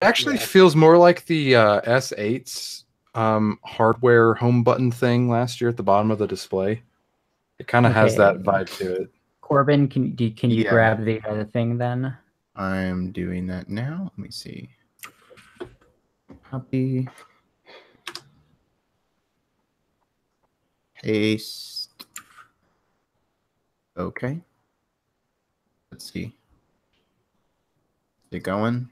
actually feels more like the S8's hardware home button thing last year at the bottom of the display. It kind of has that Okay. vibe to it. Corbin, can you Yeah. grab the other thing then? I'm doing that now. Let me see. Copy. Paste. Okay. Let's see. Is it going?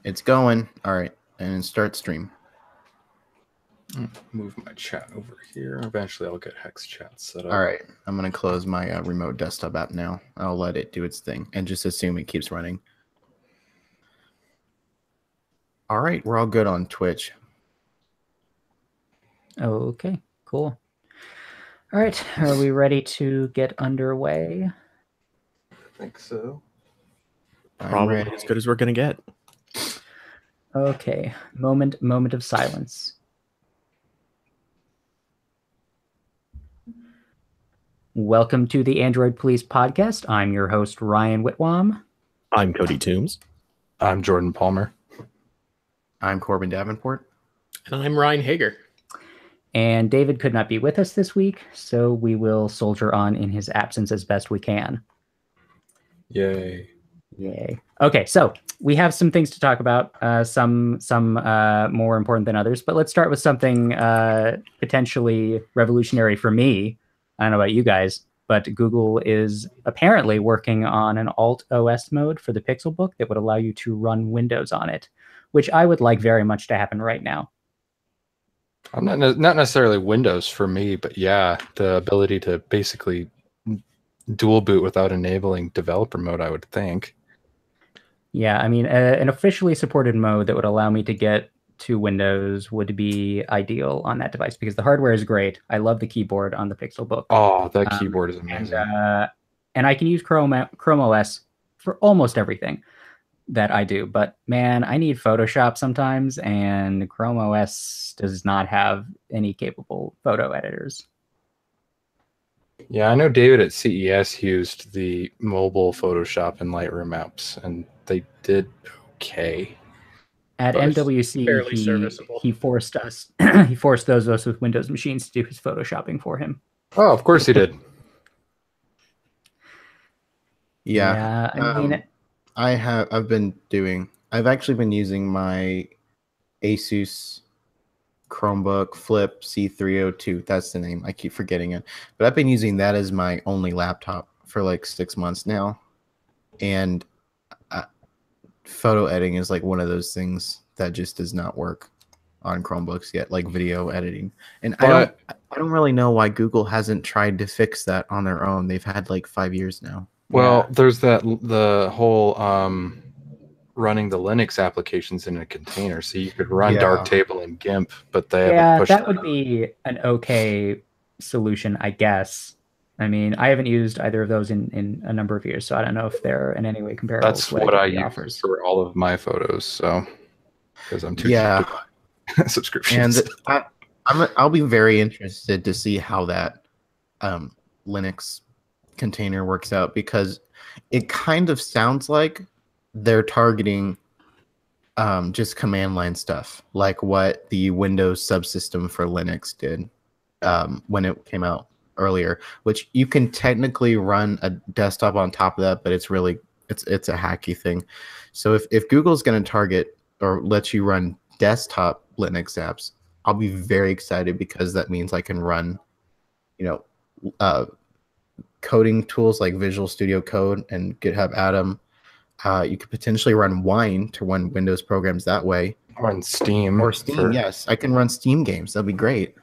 It's going. All right. And start stream. Move my chat over here. Eventually, I'll get Hex chat set up. All right. I'm going to close my remote desktop app now. I'll let it do its thing and just assume it keeps running. All right. We're all good on Twitch. Okay, cool. All right, are we ready to get underway? I think so. Probably as good as we're going to get. Okay, moment of silence. Welcome to the Android Police podcast. I'm your host, Ryan Whitwam. I'm Cody Toombs. I'm Jordan Palmer. I'm Corbin Davenport. And I'm Ryan Hager. And David could not be with us this week, so we will soldier on in his absence as best we can. Yay. Yay. Okay, so we have some things to talk about, some more important than others, but let's start with something potentially revolutionary for me. I don't know about you guys, but Google is apparently working on an Alt OS mode for the Pixelbook that would allow you to run Windows on it, which I would like very much to happen right now. I'm not necessarily Windows for me, but yeah, the ability to basically dual boot without enabling developer mode, I would think. Yeah, I mean, an officially supported mode that would allow me to get to Windows would be ideal on that device because the hardware is great. I love the keyboard on the Pixelbook. Oh, that keyboard is amazing. And I can use Chrome OS for almost everything that I do. But man, I need Photoshop sometimes, and Chrome OS does not have any capable photo editors. Yeah, I know David at CES used the mobile Photoshop and Lightroom apps, and they did okay. At MWC, he forced us. He forced those of us with Windows machines to do his photoshopping for him. Oh, of course he did. Yeah. I mean, I've actually been using my Asus Chromebook Flip C302. That's the name. I keep forgetting it. But I've been using that as my only laptop for like 6 months now. And photo editing is like one of those things that just does not work on Chromebooks yet, like video editing. And I don't really know why Google hasn't tried to fix that on their own. They've had like 5 years now. Well, there's the whole running the Linux applications in a container, so you could run Darktable and GIMP, but they haven't pushed that would be an okay solution, I guess. I mean, I haven't used either of those in a number of years, so I don't know if they're in any way comparable. That's what I use for all of my photos, so because I'm too cheap to buy subscriptions. And I'll be very interested to see how that Linux container works out, because it kind of sounds like they're targeting just command line stuff, like what the Windows subsystem for Linux did when it came out earlier, which you can technically run a desktop on top of that, but it's a hacky thing. So if Google's going to target or let you run desktop Linux apps, I'll be very excited, because that means I can run, coding tools like Visual Studio Code and GitHub Atom. You could potentially run Wine to run Windows programs that way. Run Steam. Or Steam, yes. I can run Steam games. That'd be great.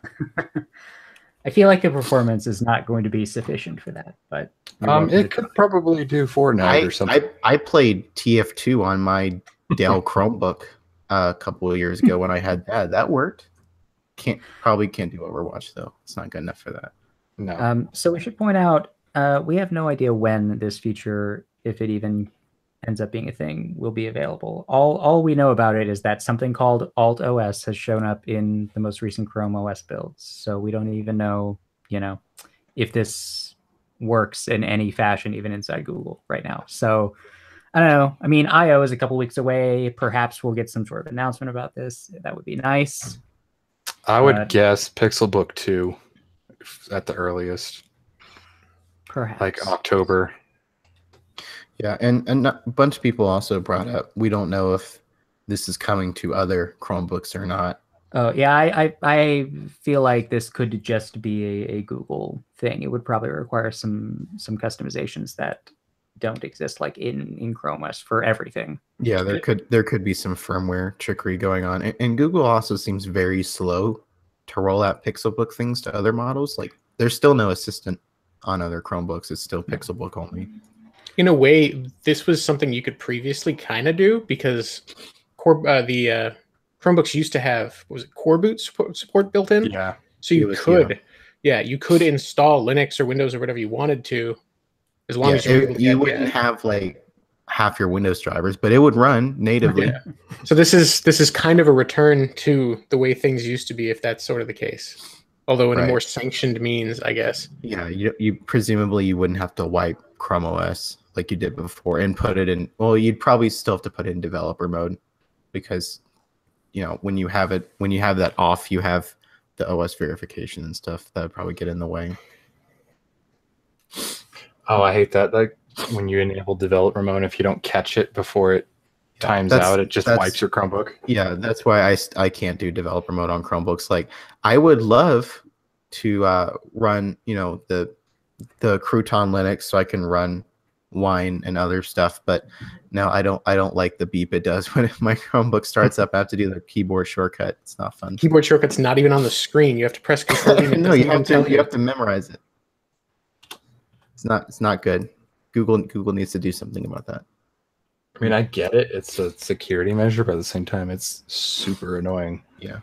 I feel like the performance is not going to be sufficient for that, but it could probably do Fortnite or something. I played TF2 on my Dell Chromebook a couple of years ago when I had that. That worked. Probably can't do Overwatch though. It's not good enough for that. No. So we should point out we have no idea when this feature, if it even ends up being a thing, will be available. All we know about it is that something called Alt OS has shown up in the most recent Chrome OS builds. So we don't even know, if this works in any fashion, even inside Google right now. So I don't know. I mean, I/O is a couple weeks away. Perhaps we'll get some sort of announcement about this. That would be nice. I would guess Pixelbook 2 at the earliest, Perhaps like October. Yeah, and a bunch of people also brought up, we don't know if this is coming to other Chromebooks or not. Oh yeah, I feel like this could just be a Google thing. It would probably require some customizations that don't exist like in Chrome OS for everything. Yeah, there could be some firmware trickery going on, and Google also seems very slow to roll out Pixelbook things to other models. Like, there's still no assistant on other Chromebooks. It's still Pixelbook only. In a way, this was something you could previously kind of do because the Chromebooks used to have, was it Core Boot support built in? Yeah. So you could, you could install Linux or Windows or whatever you wanted to, as long as you wouldn't have like half your Windows drivers, but it would run natively. Yeah. So this is kind of a return to the way things used to be, if that's sort of the case. Although in a more sanctioned means, I guess. Yeah, you presumably you wouldn't have to wipe Chrome OS like you did before and put it in. Well, you'd probably still have to put it in developer mode because, you know, when you have that off, you have the OS verification and stuff that would probably get in the way. Oh, I hate that. Like when you enable developer mode, if you don't catch it before it times out, it just wipes your Chromebook. Yeah, that's why I can't do developer mode on Chromebooks. Like, I would love to run, you know, the Crouton Linux so I can run Wine and other stuff, but no, I don't like the beep it does when my Chromebook starts up. I have to do the keyboard shortcut. It's not fun. Keyboard shortcut's not even on the screen. You have to press Control. No, you have to memorize it. It's not good. Google needs to do something about that. I mean, I get it. It's a security measure, but at the same time, it's super annoying. Yeah.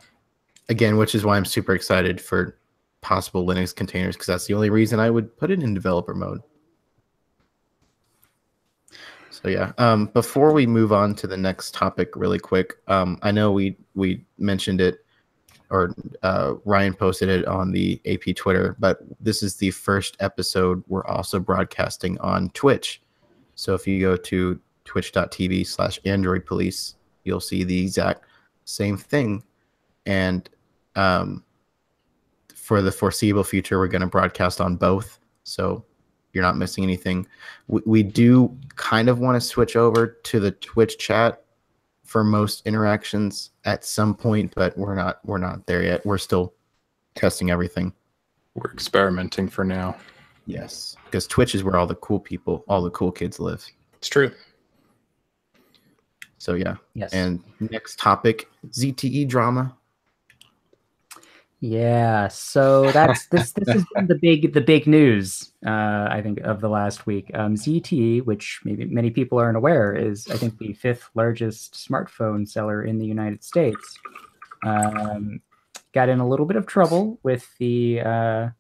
Again, which is why I'm super excited for possible Linux containers, because that's the only reason I would put it in developer mode. So yeah, before we move on to the next topic really quick, I know we mentioned it, or Ryan posted it on the AP Twitter, but this is the first episode we're also broadcasting on Twitch. So if you go to twitch.tv/AndroidPolice, you'll see the exact same thing. And for the foreseeable future, we're going to broadcast on both. So you're not missing anything. We do kind of want to switch over to the Twitch chat for most interactions at some point, but we're not there yet. We're still testing everything. We're experimenting for now. Yes, because Twitch is where all the cool people, all the cool kids live. It's true. So yeah. Yes. And next topic, ZTE drama. Yeah, so that's this has been the big news, I think, of the last week. ZTE, which maybe many people aren't aware, is I think the 5th largest smartphone seller in the United States. Got in a little bit of trouble with the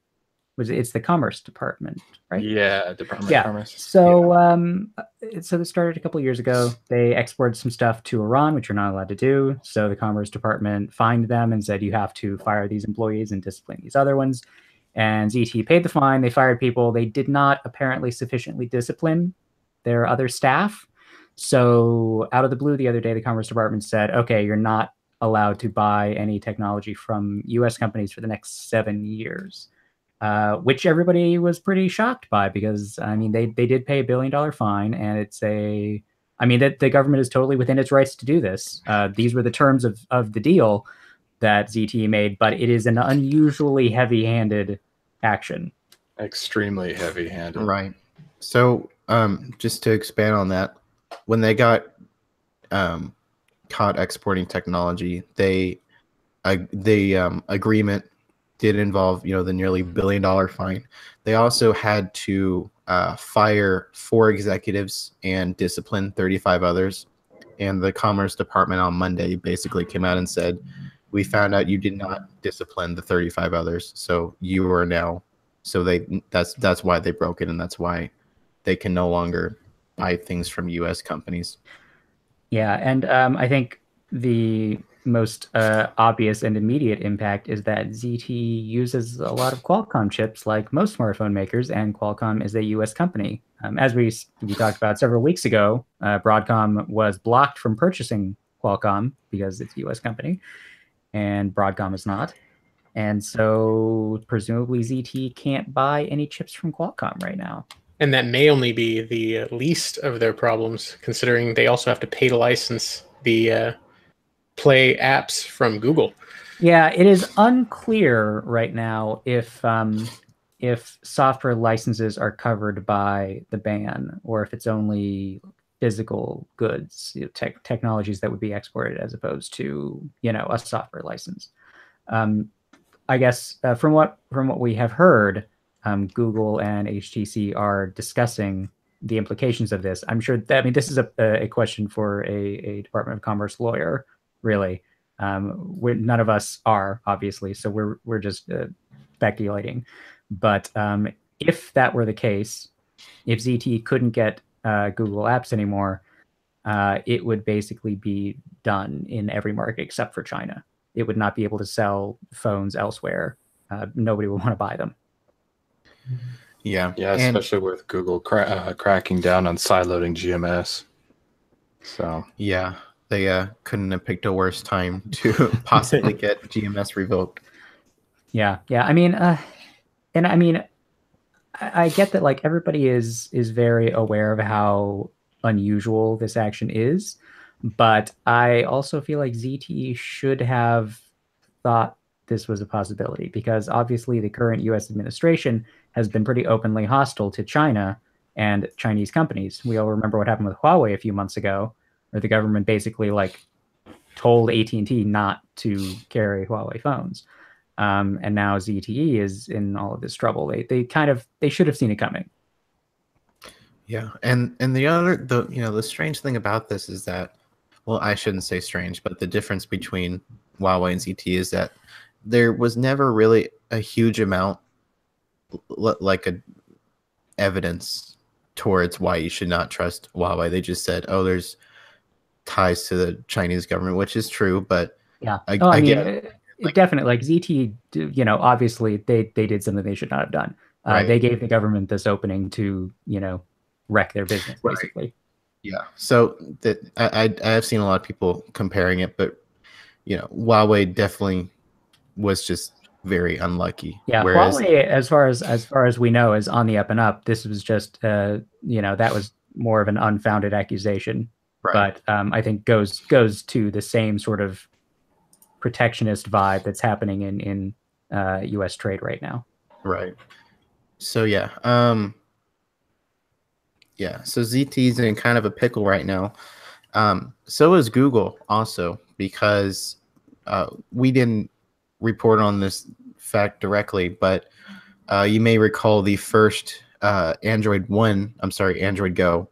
it's the Commerce Department, right? Yeah, Department of Commerce. So so this started a couple of years ago. They exported some stuff to Iran, which you're not allowed to do. So the Commerce Department fined them and said, you have to fire these employees and discipline these other ones. And ZTE paid the fine. They fired people. They did not apparently sufficiently discipline their other staff. So out of the blue the other day, the Commerce Department said, okay, you're not allowed to buy any technology from US companies for the next 7 years. Which everybody was pretty shocked by, because I mean they did pay $1 billion fine, and that the government is totally within its rights to do this. These were the terms of the deal that ZTE made, but it is an unusually heavy-handed action. Extremely heavy-handed. Right. So just to expand on that, when they got caught exporting technology, the agreement did involve, you know, the nearly $1 billion fine. They also had to fire 4 executives and discipline 35 others. And the Commerce Department on Monday basically came out and said, we found out you did not discipline the 35 others, so you are now. So that's why they broke it, and that's why they can no longer buy things from U.S. companies. Yeah, and I think most obvious and immediate impact is that ZTE uses a lot of Qualcomm chips, like most smartphone makers, and Qualcomm is a U.S. company. As we talked about several weeks ago, Broadcom was blocked from purchasing Qualcomm because it's a U.S. company, and Broadcom is not. And so presumably ZTE can't buy any chips from Qualcomm right now. And that may only be the least of their problems, considering they also have to pay to license the Play apps from Google. Yeah, it is unclear right now if software licenses are covered by the ban or if it's only physical goods, technologies that would be exported as opposed to a software license. I guess from what we have heard, Google and HTC are discussing the implications of this. I'm sure that, this is a question for a Department of Commerce lawyer, really. None of us are, obviously, so we're just speculating. But if that were the case, if ZTE couldn't get Google Apps anymore, it would basically be done in every market except for China. It would not be able to sell phones elsewhere. Nobody would want to buy them. Yeah, especially with Google cracking down on sideloading GMS. So yeah, they couldn't have picked a worse time to possibly get GMS revoked. Yeah. I get that, like, everybody is very aware of how unusual this action is, but I also feel like ZTE should have thought this was a possibility, because obviously the current U.S. administration has been pretty openly hostile to China and Chinese companies. We all remember what happened with Huawei a few months ago, where the government basically told AT&T not to carry Huawei phones. And now ZTE is in all of this trouble. They should have seen it coming. Yeah, and the strange thing about this is that, well, I shouldn't say strange, but the difference between Huawei and ZTE is that there was never really a huge amount evidence towards why you should not trust Huawei. They just said, oh, there's ties to the Chinese government, which is true, but yeah, definitely, like, ZTE, obviously they did something they should not have done. Right. They gave the government this opening to, wreck their business, basically. Right. Yeah. So that I have seen a lot of people comparing it, but Huawei definitely was just very unlucky. Yeah, whereas Huawei, as far as we know, is on the up and up. This was just that was more of an unfounded accusation. Right. But I think goes to the same sort of protectionist vibe that's happening in U.S. trade right now. Right. So yeah. So ZTE's in kind of a pickle right now. So is Google also, because we didn't report on this fact directly, but you may recall the first Android Go.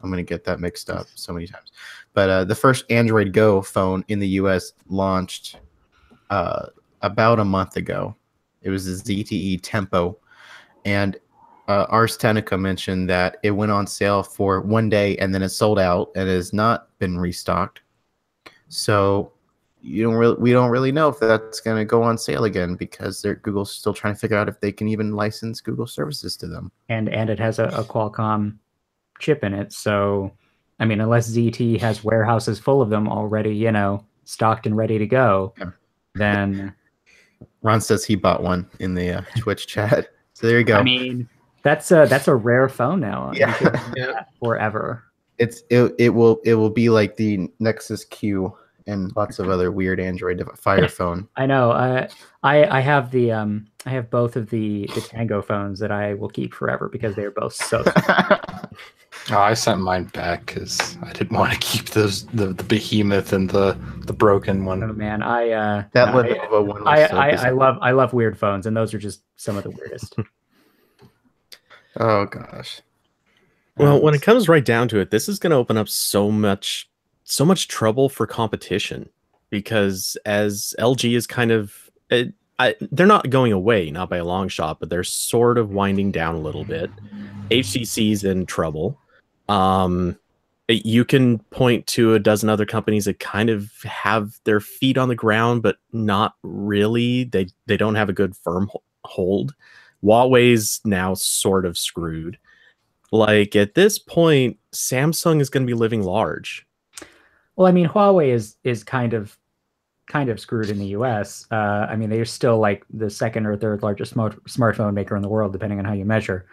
I'm going to get that mixed up so many times. But the first Android Go phone in the U.S. launched about a month ago. It was the ZTE Tempo. And Ars Technica mentioned that it went on sale for one day and then it sold out and has not been restocked. So we don't really know if that's going to go on sale again, because Google's still trying to figure out if they can even license Google services to them. And it has a Qualcomm chip in it. So, unless ZTE has warehouses full of them already, stocked and ready to go, then... Ron says he bought one in the Twitch chat. So there you go. That's a rare phone now. Yeah. Forever. It will be like the Nexus Q and lots of other weird Android Fire phone. I know. I have I have both of the Tango phones that I will keep forever because they are both so. I sent mine back because I didn't want to keep the behemoth and the broken one. Oh man, I love weird phones, and those are just some of the weirdest. Oh gosh. Well, when it comes right down to it, this is going to open up so much trouble for competition, because as LG is kind of, they're not going away, not by a long shot, but they're sort of winding down a little bit. HTC's in trouble. You can point to a dozen other companies that kind of have their feet on the ground, but not really. They don't have a good firm hold. Huawei's now sort of screwed. Like at this point, Samsung is going to be living large. Well, I mean, Huawei is kind of screwed in the U.S. I mean, they're still like the second or third largest smartphone maker in the world, depending on how you measure.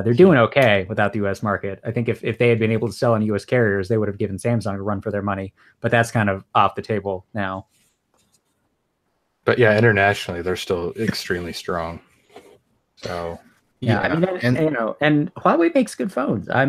They're doing okay without the U.S. market. I think if they had been able to sell on U.S. carriers, they would have given Samsung a run for their money. But that's kind of off the table now. But yeah, internationally, they're still extremely strong. So yeah, I mean, and Huawei makes good phones. I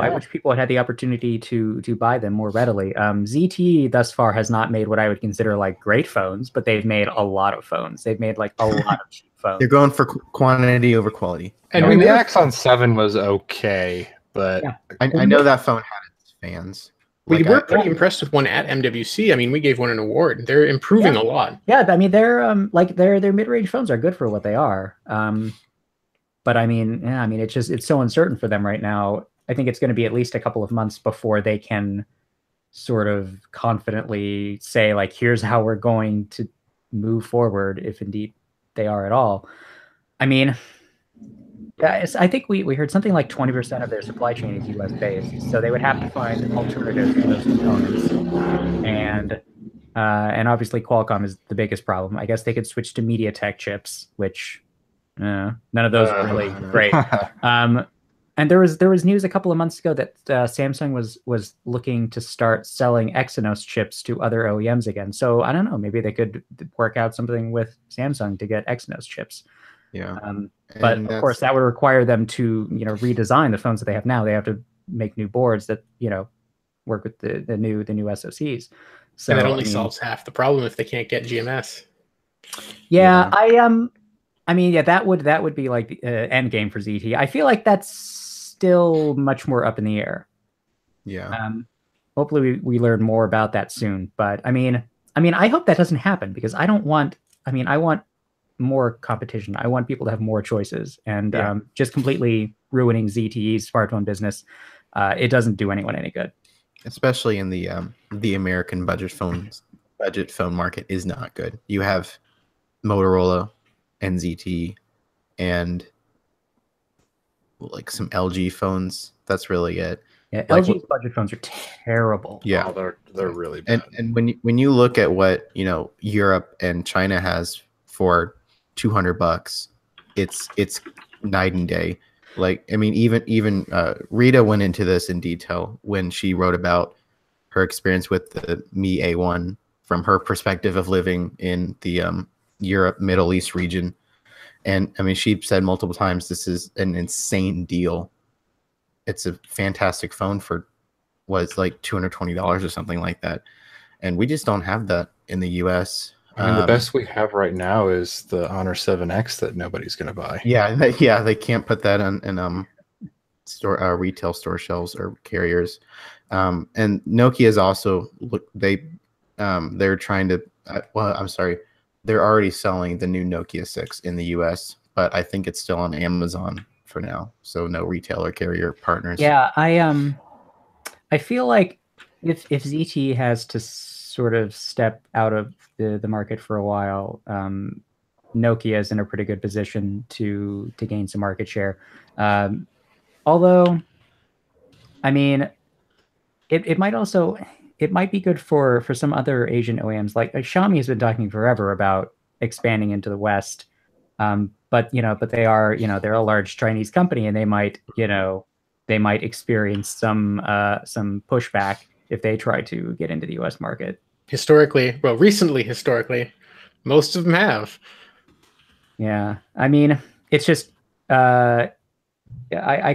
wish people had the opportunity to buy them more readily. ZTE thus far has not made what I would consider like great phones, but they've made a lot of phones. They've made like a lot of cheap phones. They're going for quantity over quality. And I mean, the Axon 7 was okay, but yeah. I know that phone had its fans. We were pretty impressed with one at MWC. I mean, we gave one an award. They're improving a lot. Yeah, I mean, they're their mid-range phones are good for what they are. But I mean, it's so uncertain for them right now. I think it's going to be at least a couple of months before they can sort of confidently say, like, here's how we're going to move forward, if indeed they are at all. I mean, I think we heard something like 20% of their supply chain is US based, so they would have to find alternatives to those components. And obviously Qualcomm is the biggest problem. I guess they could switch to MediaTek chips, which none of those are really great. And there was news a couple of months ago that Samsung was looking to start selling Exynos chips to other OEMs again. So I don't know, maybe they could work out something with Samsung to get Exynos chips. Yeah. But of course, that would require them to redesign the phones that they have now. They have to make new boards that work with the new SoCs. So and that only solves half the problem if they can't get GMS. Yeah, I mean, that would be like the end game for ZT. I feel like that's still much more up in the air. Yeah. Hopefully we learn more about that soon. But I mean, I hope that doesn't happen because I want more competition. I want people to have more choices, and just completely ruining ZTE's smartphone business, it doesn't do anyone any good. Especially in the American budget phone market is not good. You have Motorola and ZTE and like some LG phones. That's really it. Yeah, LG's budget phones are terrible. Yeah, they're really bad. And when you look at what Europe and China has for $200, it's night and day. Like, I mean, even Rita went into this in detail when she wrote about her experience with the Mi A1 from her perspective of living in the Europe, Middle East region. And I mean, she said multiple times, this is an insane deal. It's a fantastic phone for was like $220 or something like that. And we just don't have that in the US. I mean, the best we have right now is the Honor 7X that nobody's going to buy. Yeah, they can't put that in retail store shelves or carriers. And Nokia's also they're trying to. I'm sorry, they're already selling the new Nokia 6 in the U.S., but I think it's still on Amazon for now, so no retailer carrier partners. Yeah, I feel like if ZTE has to sort of step out of the market for a while, Nokia is in a pretty good position to gain some market share. Although, I mean, it might be good for some other Asian OEMs. Like Xiaomi has been talking forever about expanding into the West, but they are they're a large Chinese company, and they might experience some pushback if they try to get into the U.S. market. Recently, most of them have. Yeah, I mean, it's just I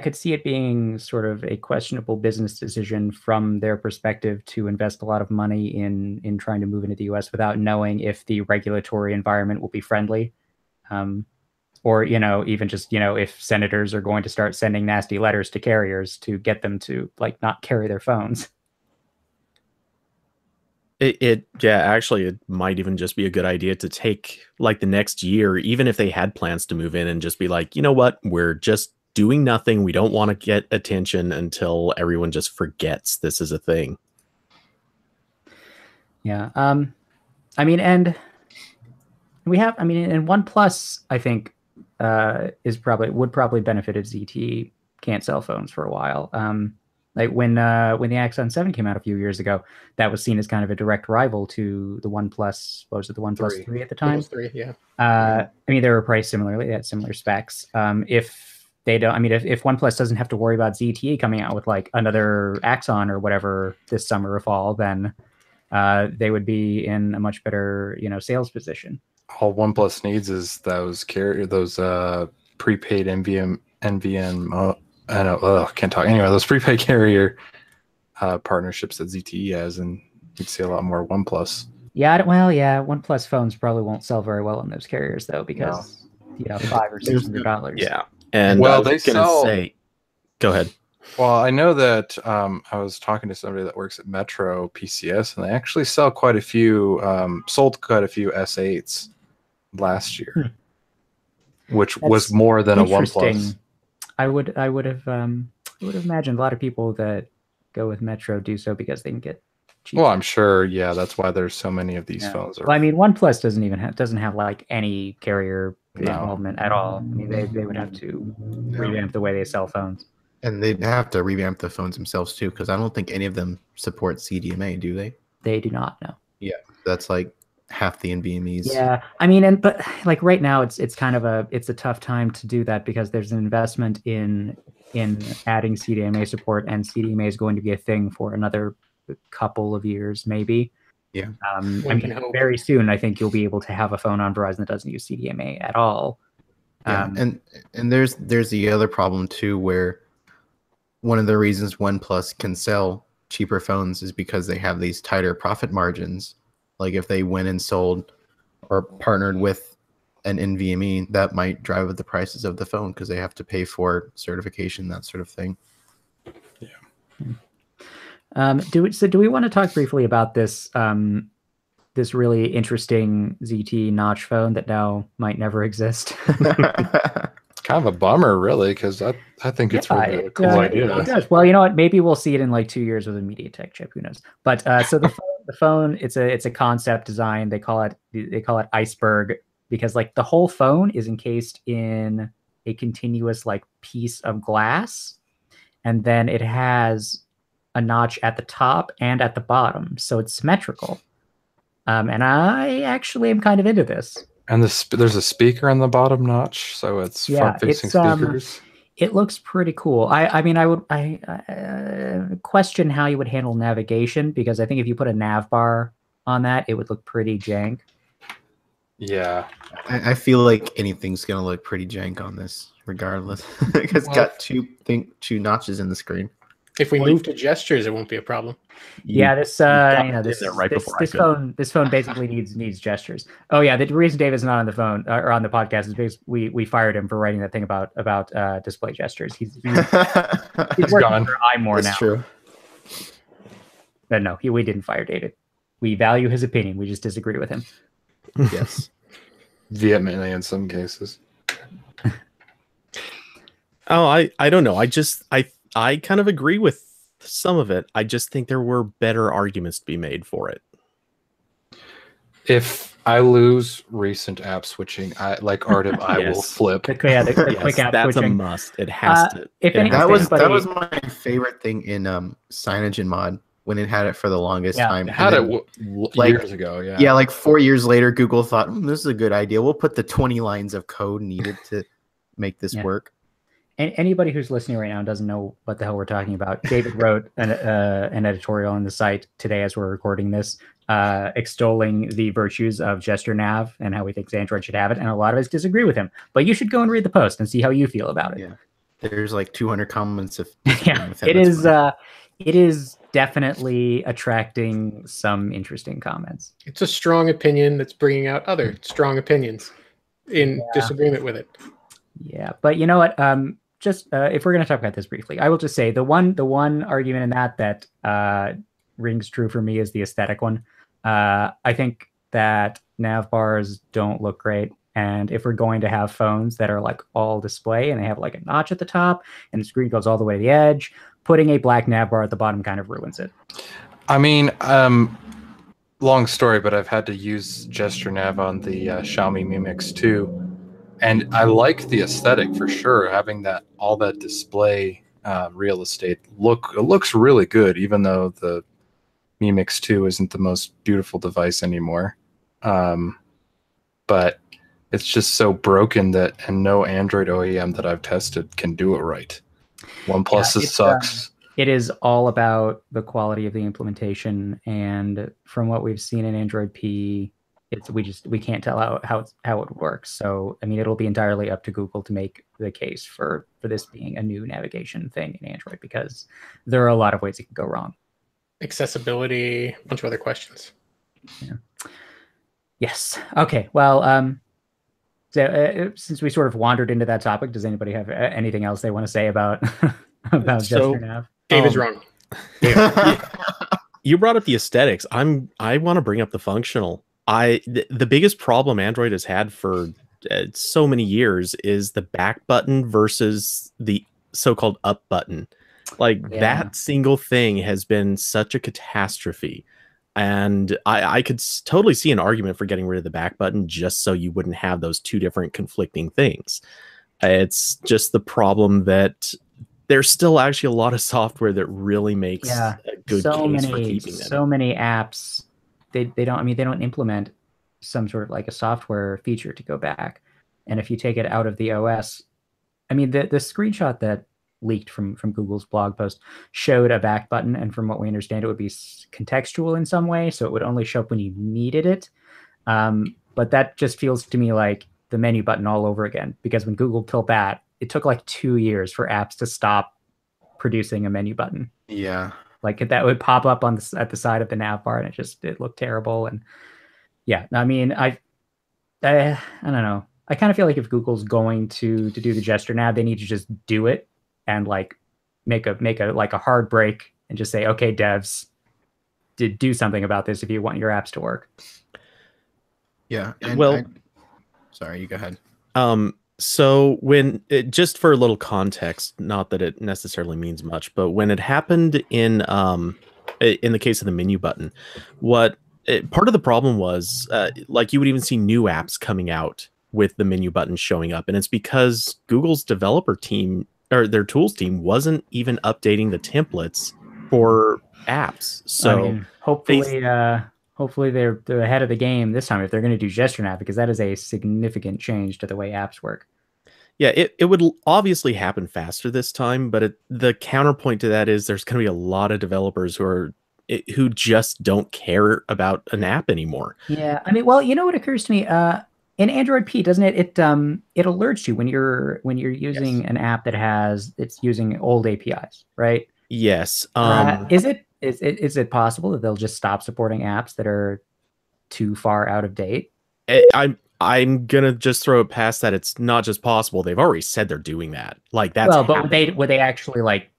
could see it being sort of a questionable business decision from their perspective to invest a lot of money in trying to move into the U.S. without knowing if the regulatory environment will be friendly, or even just if senators are going to start sending nasty letters to carriers to get them to not carry their phones. Actually, it might even just be a good idea to take the next year, even if they had plans to move in, and just be like, you know what, we're just doing nothing. We don't want to get attention until everyone just forgets this is a thing. Yeah. I mean, and we have, I mean, and OnePlus, I think, would probably benefit if ZTE can't sell phones for a while. Like when the Axon 7 came out a few years ago, that was seen as kind of a direct rival to the OnePlus. What was it, the OnePlus 3 at the time? OnePlus 3, yeah. I mean, they were priced similarly. They had similar specs. If they don't, I mean, if OnePlus doesn't have to worry about ZTE coming out with like another Axon or whatever this summer or fall, then they would be in a much better, sales position. All OnePlus needs is those prepaid NVN. I know, can't talk. Anyway, those prepaid carrier partnerships that ZTE has, and you'd see a lot more OnePlus. Yeah, well, yeah, OnePlus phones probably won't sell very well on those carriers though, because $500 or $600. Yeah, and well, they say, go ahead. Well, I know that I was talking to somebody that works at Metro PCS, and they actually sold quite a few S8s last year, which was more than a OnePlus. I would have imagined a lot of people that go with Metro do so because they can get cheap. Well, I'm sure, yeah, that's why there's so many of these phones. Well, I mean, OnePlus doesn't have like any carrier involvement at all. I mean, they would have to revamp the way they sell phones. And they'd have to revamp the phones themselves too, because I don't think any of them support CDMA, do they? They do not, no. Yeah, that's like half the NVMEs. Yeah, I mean, but like right now, it's kind of a tough time to do that because there's an investment in adding CDMA support, and CDMA is going to be a thing for another couple of years, maybe. Yeah. I mean, very soon, I think you'll be able to have a phone on Verizon that doesn't use CDMA at all. Yeah, and there's the other problem too, where one of the reasons OnePlus can sell cheaper phones is because they have these tighter profit margins. Like if they went and sold or partnered with an NVMe, that might drive up the prices of the phone because they have to pay for certification, that sort of thing. Yeah. Do we want to talk briefly about this this really interesting ZT notch phone that now might never exist? It's kind of a bummer, really, because I think it's really a cool idea. It does. Well, you know what? Maybe we'll see it in like 2 years with a MediaTek chip. Who knows? But so the phone, it's a concept design. They call it Iceberg because like the whole phone is encased in a continuous like piece of glass, and then it has a notch at the top and at the bottom, so it's symmetrical. And I actually am kind of into this. And there's a speaker on the bottom notch, so it's front-facing speakers. It looks pretty cool. I mean, I question how you would handle navigation, because I think if you put a nav bar on that, it would look pretty jank. Yeah. I feel like anything's going to look pretty jank on this, regardless. It's got two notches in the screen. If we move to gestures, it won't be a problem. Yeah, this phone basically needs gestures. Oh yeah, the reason David's not on the phone or on the podcast is because we fired him for writing that thing about display gestures. He's working gone for iMore now. That's true. But no, we didn't fire David. We value his opinion. We just disagree with him. Yes. Vehemently in some cases. Oh, I don't know. I kind of agree with some of it. I just think there were better arguments to be made for it. If I lose recent app switching, I will flip. The quick app that's switching. A must. It has to. That was my favorite thing in CyanogenMod when it had it for the longest time. It had it years ago. Yeah, like 4 years later, Google thought, this is a good idea. We'll put the 20 lines of code needed to make this work. And anybody who's listening right now and doesn't know what the hell we're talking about, David wrote an editorial on the site today as we're recording this, extolling the virtues of gesture nav and how he thinks Android should have it. And a lot of us disagree with him. But you should go and read the post and see how you feel about it. Yeah, there's like 200 comments of it is definitely attracting some interesting comments. It's a strong opinion that's bringing out other strong opinions in disagreement with it. Yeah, but you know what? If we're going to talk about this briefly, I will just say the one argument in that rings true for me is the aesthetic one. I think that nav bars don't look great. And if we're going to have phones that are like all display and they have like a notch at the top and the screen goes all the way to the edge, putting a black nav bar at the bottom kind of ruins it. I mean, long story, but I've had to use gesture nav on the Xiaomi Mi Mix 2, and I like the aesthetic for sure. Having that all that display real estate looks really good, even though the Mi Mix 2 isn't the most beautiful device anymore. But it's just so broken that, and no Android OEM that I've tested can do it right. OnePlus sucks. It is all about the quality of the implementation, and from what we've seen in Android P, we can't tell how it works. So I mean, it'll be entirely up to Google to make the case for this being a new navigation thing in Android, because there are a lot of ways it can go wrong. Accessibility, a bunch of other questions. Yeah. Yes. Okay. Well, since we sort of wandered into that topic, does anybody have anything else they want to say about about gesture nav? David's wrong. You brought up the aesthetics. I want to bring up the functional. The biggest problem Android has had for so many years is the back button versus the so-called up button. Like that single thing has been such a catastrophe. And I could totally see an argument for getting rid of the back button just so you wouldn't have those two different conflicting things. It's just the problem that there's still actually a lot of software that really makes a good case for keeping them. So many apps, they don't implement some sort of like a software feature to go back. And if you take it out of the OS, I mean, the screenshot that leaked from Google's blog post showed a back button, and from what we understand, it would be contextual in some way, so it would only show up when you needed it. But that just feels to me like the menu button all over again, because when Google killed that, it took like 2 years for apps to stop producing a menu button. Yeah, like that would pop up on at the side of the nav bar, and it looked terrible. And yeah, I mean, I don't know. I kind of feel like if Google's going to do the gesture nav, they need to just do it and like make a hard break and just say, okay, devs, do something about this if you want your apps to work. Yeah. Sorry, you go ahead. So just for a little context, not that it necessarily means much, but when it happened in the case of the menu button, part of the problem was like you would even see new apps coming out with the menu button showing up, and it's because Google's developer team or their tools team wasn't even updating the templates for apps. So I mean, hopefully they're ahead of the game this time if they're going to do gesture nav, because that is a significant change to the way apps work. Yeah, it would obviously happen faster this time, but the counterpoint to that is there's going to be a lot of developers who just don't care about an app anymore. Yeah, I mean, well, you know what occurs to me? In Android P, doesn't it? It alerts you when you're using an app it's using old APIs, right? Yes. Is it possible that they'll just stop supporting apps that are too far out of date? I'm gonna just throw it past that. It's not just possible. They've already said they're doing that. Like that's but would they actually like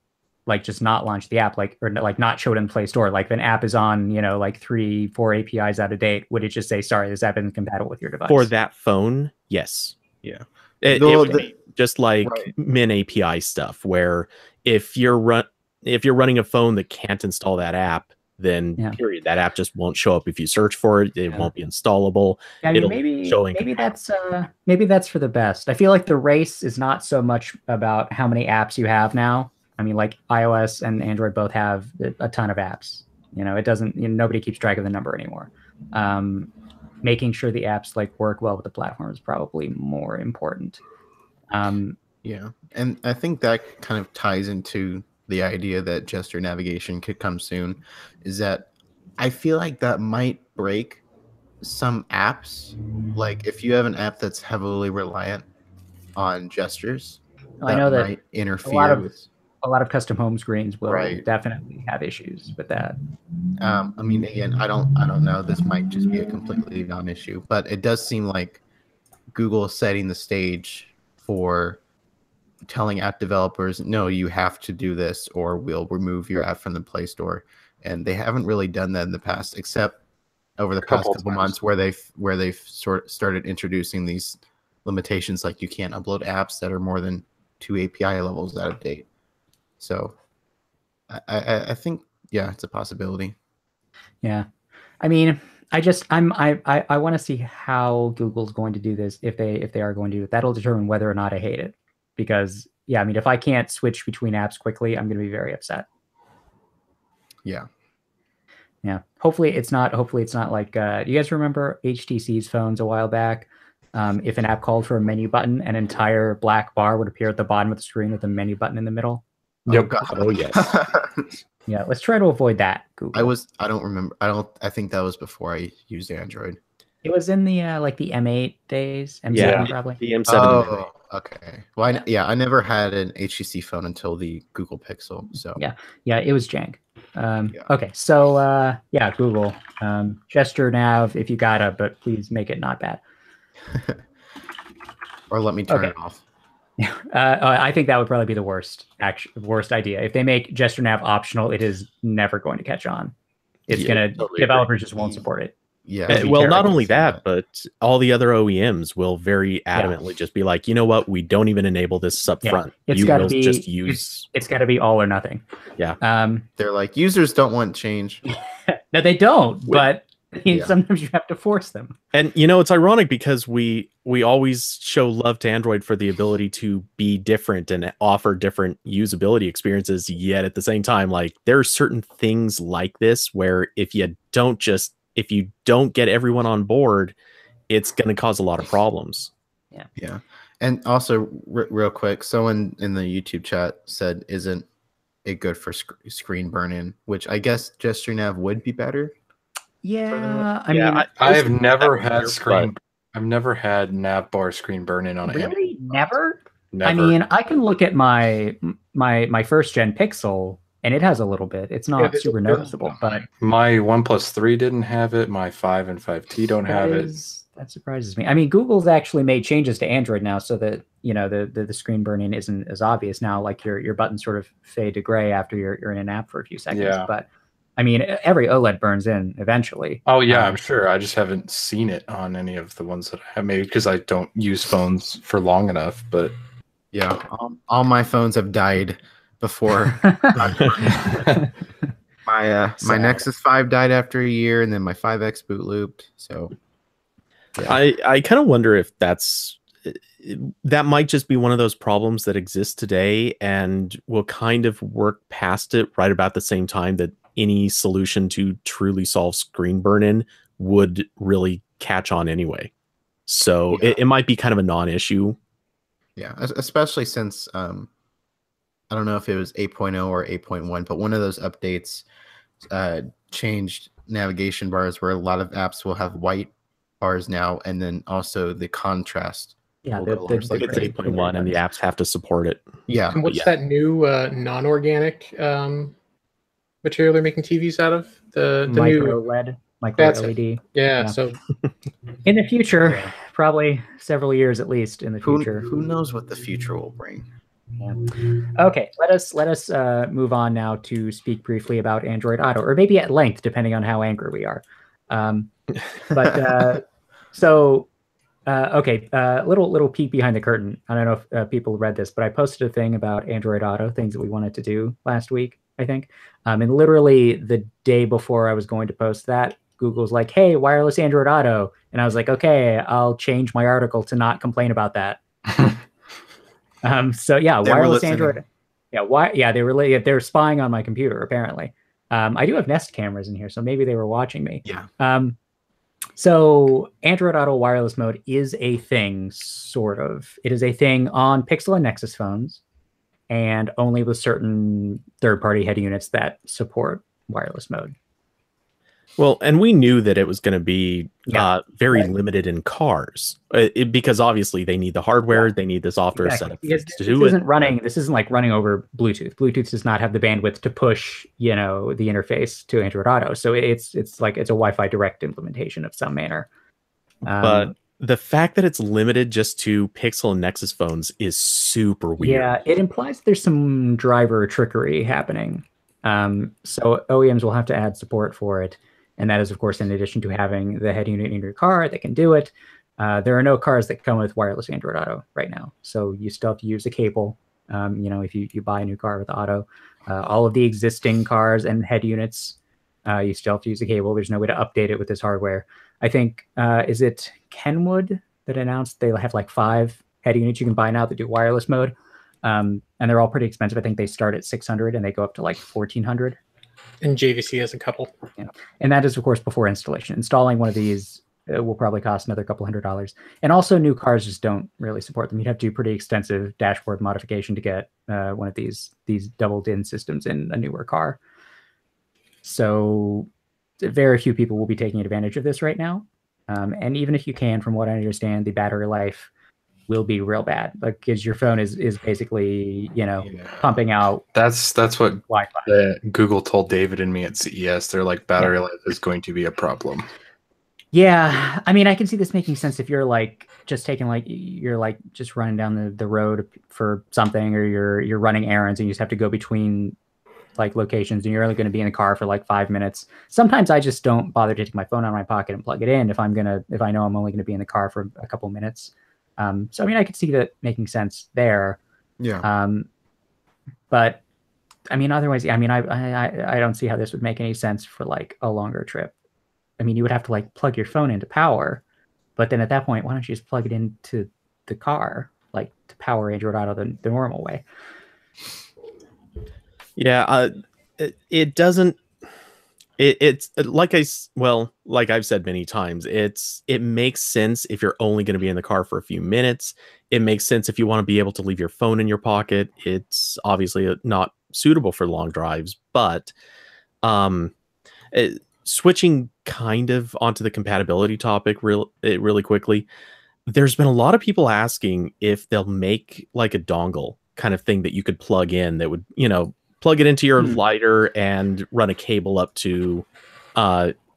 just not launch the app, or not show it in the Play Store? Like if an app is on, like 3-4 APIs out of date, would it just say, sorry, this app isn't compatible with your device? For that phone, yes. Yeah. It would be just like Min API stuff, where if you're running a phone that can't install that app, then period, that app just won't show up if you search for it. It won't be installable. Yeah, I mean, maybe that's for the best. I feel like the race is not so much about how many apps you have now. I mean, like iOS and Android both have a ton of apps. It doesn't. Nobody keeps track of the number anymore. Making sure the apps work well with the platform is probably more important. Yeah, and I think that kind of ties into the idea that gesture navigation could come soon. Is that I feel like that might break some apps. Like if you have an app that's heavily reliant on gestures, I know that might interfere with. A lot of custom home screens will definitely have issues with that. I mean, again, I don't know. This might just be a completely non-issue, but it does seem like Google is setting the stage for telling app developers, no, you have to do this or we'll remove your app from the Play Store. And they haven't really done that in the past, except over the past Couple couple times. months where they've started introducing these limitations, like you can't upload apps that are more than 2 API levels out of date. So I think, yeah, it's a possibility. Yeah. I mean, I want to see how Google's going to do this if they are going to do it. That'll determine whether or not I hate it. Because yeah, I mean, if I can't switch between apps quickly, I'm going to be very upset. Yeah. Yeah. Hopefully it's not like do you guys remember HTC's phones a while back? If an app called for a menu button, an entire black bar would appear at the bottom of the screen with a menu button in the middle. Oh, God. Oh yes. Yeah, let's try to avoid that, Google. I don't remember. I think that was before I used Android. It was in the like the M8 days, M7 Yeah. probably. The M7. Oh, okay. Well, I never had an HTC phone until the Google Pixel. So Yeah, it was jank. Okay, so yeah, Google, gesture nav if you gotta, but please make it not bad. Or let me turn it off. I think that would probably be the worst idea. If they make gesture nav optional, it is never going to catch on. It's developers just won't support it. Yeah. Well, not only that, but all the other OEMs will very adamantly just be like, you know what, we don't even enable this up front. It's got to be just use. It's got to be all or nothing. Yeah. They're like, users don't want change. No, they don't. But sometimes you have to force them. And it's ironic because we always show love to Android for the ability to be different and offer different usability experiences. Yet at the same time, like there are certain things like this where if you don't get everyone on board, it's going to cause a lot of problems. Yeah. And also, real quick, someone in the YouTube chat said, "Isn't it good for screen burn-in?" Which I guess gesture nav would be better. Yeah, I've never had I've never had nav bar screen burn-in on Android. Really, never. Never. I mean, I can look at my first gen Pixel, and it has a little bit. It's not super noticeable, but my OnePlus 3 didn't have it. My 5 and 5T don't have it. That surprises me. I mean, Google's actually made changes to Android now so that the screen burn-in isn't as obvious now. Like your buttons sort of fade to gray after you're in an app for a few seconds. Yeah. But I mean, every OLED burns in eventually. Oh yeah, I'm sure. I just haven't seen it on any of the ones that I have. Maybe because I don't use phones for long enough. But yeah, all my phones have died before. My Nexus 5 died after a year, and then my 5X boot looped. So yeah. I kind of wonder if that might just be one of those problems that exists today and will kind of work past it right about the same time that any solution to truly solve screen burn-in would really catch on anyway. So it might be kind of a non-issue. Yeah, especially since I don't know if it was 8.0 or 8.1, but one of those updates changed navigation bars where a lot of apps will have white bars now, and then also the contrast. Yeah, it's 8.1 and the apps have to support it. Yeah. And what's that new non-organic material they're making TVs out of? The micro new LED, micro LED. Yeah. So in the future, probably several years at least in the future. Who knows what the future will bring? Yeah. Okay, let us move on now to speak briefly about Android Auto, or maybe at length, depending on how angry we are. Little peek behind the curtain. I don't know if people read this, but I posted a thing about Android Auto, things that we wanted to do last week, I think. And literally the day before I was going to post that, Google's like, "Hey, wireless Android Auto," and I was like, "Okay, I'll change my article to not complain about that." Wireless Android. They're spying on my computer apparently. I do have Nest cameras in here, so maybe they were watching me. Yeah. So Android Auto wireless mode is a thing, sort of. It is a thing on Pixel and Nexus phones, and only with certain third-party head units that support wireless mode. Well, and we knew that it was going to be very limited in cars because obviously they need the hardware, they need the software setup. This isn't like running over Bluetooth. Bluetooth does not have the bandwidth to push, the interface to Android Auto. So it's like it's a Wi-Fi direct implementation of some manner. But the fact that it's limited just to Pixel and Nexus phones is super weird. Yeah, it implies there's some driver trickery happening. So OEMs will have to add support for it. And that is, of course, in addition to having the head unit in your car that can do it. There are no cars that come with wireless Android Auto right now. So you still have to use a cable. If you buy a new car with Auto, all of the existing cars and head units, you still have to use a cable. There's no way to update it with this hardware. I think, is it Kenwood that announced they have like 5 head units you can buy now that do wireless mode? And they're all pretty expensive. I think they start at 600 and they go up to like 1400. And JVC has a couple. Yeah. And that is, of course, before installation. Installing one of these will probably cost another couple $100. And also new cars just don't really support them. You'd have to do pretty extensive dashboard modification to get one of these double DIN systems in a newer car. So very few people will be taking advantage of this right now. And even if you can, from what I understand, the battery life will be real bad. Like, because your phone is basically, pumping out. That's what Wi-Fi. Google told David and me at CES. They're like, battery life is going to be a problem. Yeah, I mean, I can see this making sense if you're like just taking you're just running down the road for something, or you're running errands and you just have to go between like locations and you're only going to be in the car for like 5 minutes. Sometimes I just don't bother to take my phone out of my pocket and plug it in if I know I'm only going to be in the car for a couple minutes. So I mean, I could see that making sense there. Yeah. But I mean, otherwise, I mean, I don't see how this would make any sense for like a longer trip. I mean, you would have to like plug your phone into power, but then at that point, why don't you just plug it into the car, like to power Android Auto the normal way? Yeah, it doesn't. It's like I've said many times, it makes sense if you're only going to be in the car for a few minutes. It makes sense if you want to be able to leave your phone in your pocket. It's obviously not suitable for long drives, but switching kind of onto the compatibility topic really quickly, there's been a lot of people asking if they'll make like a dongle kind of thing that you could plug in that would, plug it into your lighter and run a cable up to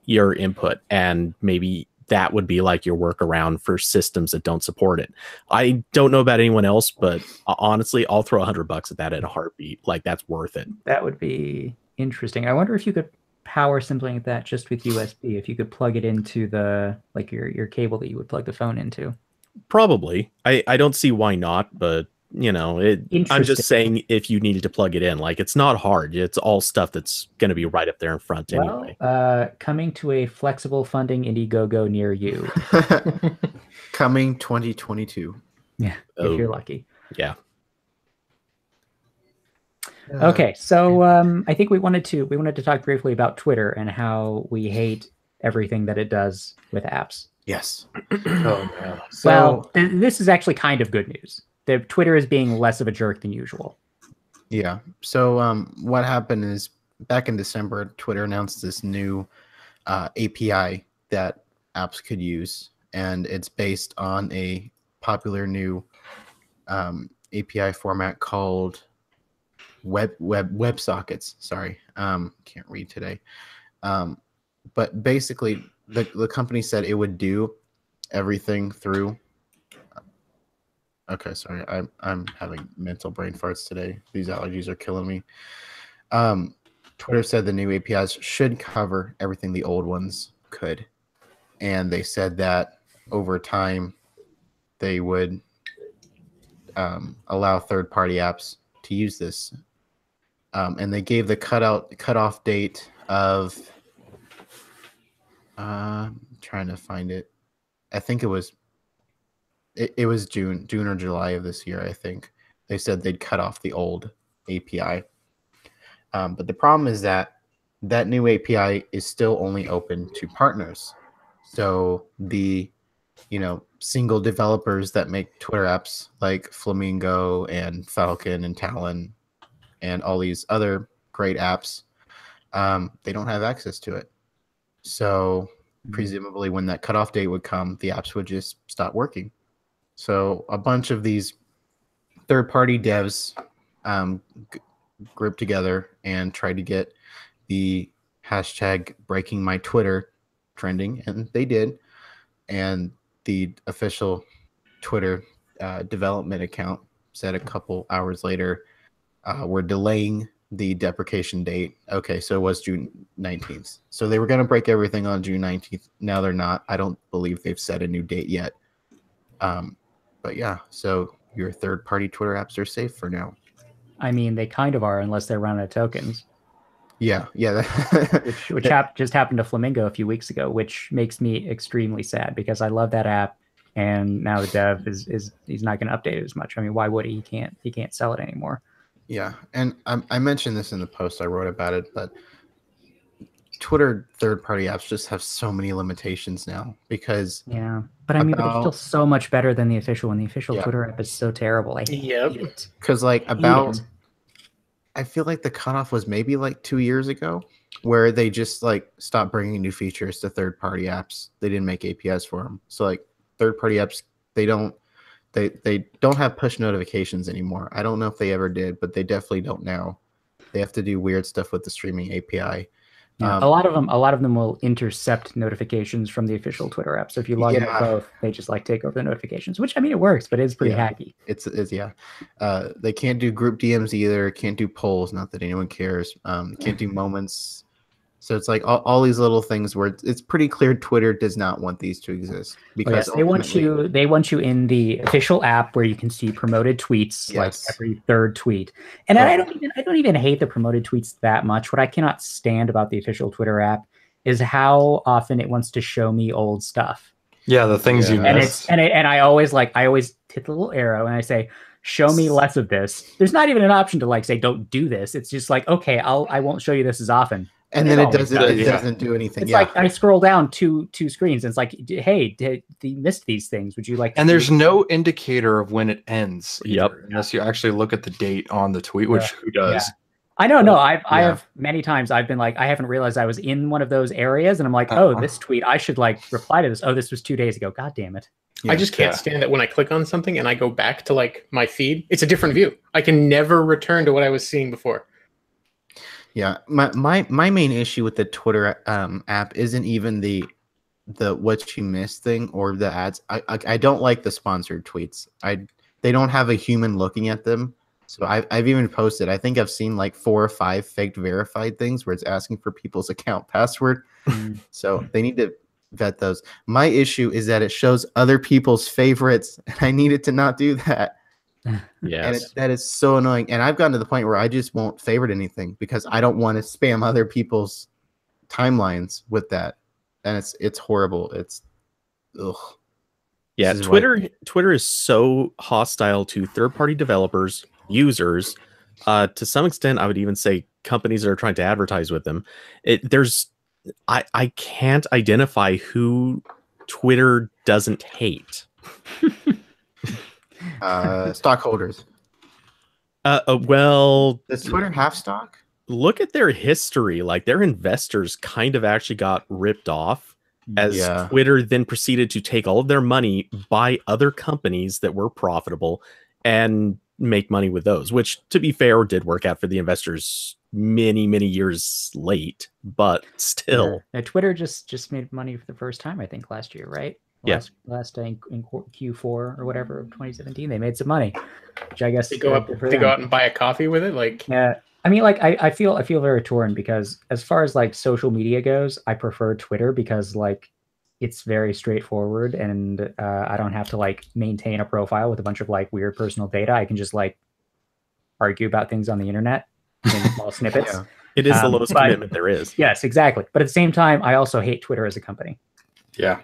your input, and maybe that would be like your workaround for systems that don't support it. I don't know about anyone else, but honestly, I'll throw $100 at that in a heartbeat. Like, that's worth it. That would be interesting. I wonder if you could power something like that just with USB, if you could plug it into the like your cable that you would plug the phone into. Probably. I don't see why not, but I'm just saying, if you needed to plug it in, like, it's not hard. It's all stuff that's going to be right up there in front anyway. Coming to a flexible funding Indiegogo near you. Coming 2022. Yeah, if you're lucky. Yeah. Okay, so I think we wanted to talk briefly about Twitter and how we hate everything that it does with apps. Yes. Oh man. So this is actually kind of good news. The Twitter is being less of a jerk than usual. Yeah. So what happened is, back in December, Twitter announced this new API that apps could use, and it's based on a popular new API format called WebSockets. Sorry, can't read today. But basically, the company said it would do everything through. Okay, sorry, I'm having mental brain farts today. These allergies are killing me. Twitter said the new APIs should cover everything the old ones could, and they said that over time they would allow third-party apps to use this. And they gave the cutoff date of trying to find it. I think it was June or July of this year. I think they said they'd cut off the old API. But the problem is that new API is still only open to partners. So the single developers that make Twitter apps like Flamingo and Falcon and Talon and all these other great apps, they don't have access to it. So presumably when that cutoff date would come, the apps would just stop working. So a bunch of these third-party devs grouped together and tried to get the hashtag breaking my Twitter trending, and they did. And the official Twitter development account said a couple hours later, we're delaying the deprecation date. Okay, so it was June 19th. So they were going to break everything on June 19th. Now they're not. I don't believe they've set a new date yet. But yeah, so your third-party Twitter apps are safe for now. I mean, they kind of are, unless they're running out of tokens. Yeah. which just happened to Flamingo a few weeks ago, which makes me extremely sad because I love that app, and now the dev he's not going to update it as much. I mean, why would he? He can't sell it anymore. Yeah, and I mentioned this in the post I wrote about it, but Twitter third-party apps just have so many limitations now because yeah, but I mean, but it's still so much better than the official, and the official Twitter app is so terrible. I hate it. Because I feel like the cutoff was maybe like 2 years ago, where they just like stopped bringing new features to third-party apps. They didn't make APIs for them, so like third-party apps they don't have push notifications anymore. I don't know if they ever did, but they definitely don't now. They have to do weird stuff with the streaming API. Yeah, a lot of them will intercept notifications from the official Twitter app. So if you log into both, they just like take over the notifications, which I mean, it works, but it's pretty hacky. It's they can't do group DMs either. Can't do polls. Not that anyone cares. Can't do moments. So it's like all these little things where it's pretty clear Twitter does not want these to exist because they want you in the official app where you can see promoted tweets like every third tweet. And I don't even hate the promoted tweets that much. What I cannot stand about the official Twitter app is how often it wants to show me old stuff. Yeah, the things you missed. And I always hit the little arrow and I say, show me less of this. There's not even an option to like say don't do this. It's just like, okay, I won't show you this as often. And then it doesn't do anything. It's like I scroll down two screens and it's like, hey, you missed these things. Would you like to? And there's no indicator of when it ends. Yep. Unless you actually look at the date on the tweet, which who does? Yeah. I know. No, I have many times I've been like, I haven't realized I was in one of those areas, and I'm like, oh, this tweet, I should like reply to this. Oh, this was 2 days ago. God damn it. Yeah. I just can't stand that when I click on something and I go back to like my feed, it's a different view. I can never return to what I was seeing before. Yeah, my main issue with the Twitter app isn't even the what you missed thing or the ads. I don't like the sponsored tweets. They don't have a human looking at them. So I've even posted. I think I've seen like 4 or 5 faked verified things where it's asking for people's account password. So they need to vet those. My issue is that it shows other people's favorites, and I need it to not do that. Yes. And that is so annoying. And I've gotten to the point where I just won't favorite anything because I don't want to spam other people's timelines with that. And it's horrible. It's ugh. Yeah, Twitter is so hostile to third-party developers, users. To some extent, I would even say companies that are trying to advertise with them. I can't identify who Twitter doesn't hate. Stockholders. Well, does Twitter have stock? Look at their history. Like their investors kind of actually got ripped off as Twitter then proceeded to take all of their money, buy other companies that were profitable, and make money with those, which to be fair did work out for the investors many years late, but still. Yeah. Twitter just made money for the first time, I think, last year, right? Last in Q4 or whatever of 2017, they made some money, which I guess they go out and buy a coffee with it. Like, yeah, I mean, like I feel very torn because as far as like social media goes, I prefer Twitter because like it's very straightforward and I don't have to like maintain a profile with a bunch of like weird personal data. I can just like argue about things on the internet in small snippets. Yeah. It is the lowest commitment there is. Yes, exactly. But at the same time, I also hate Twitter as a company. Yeah.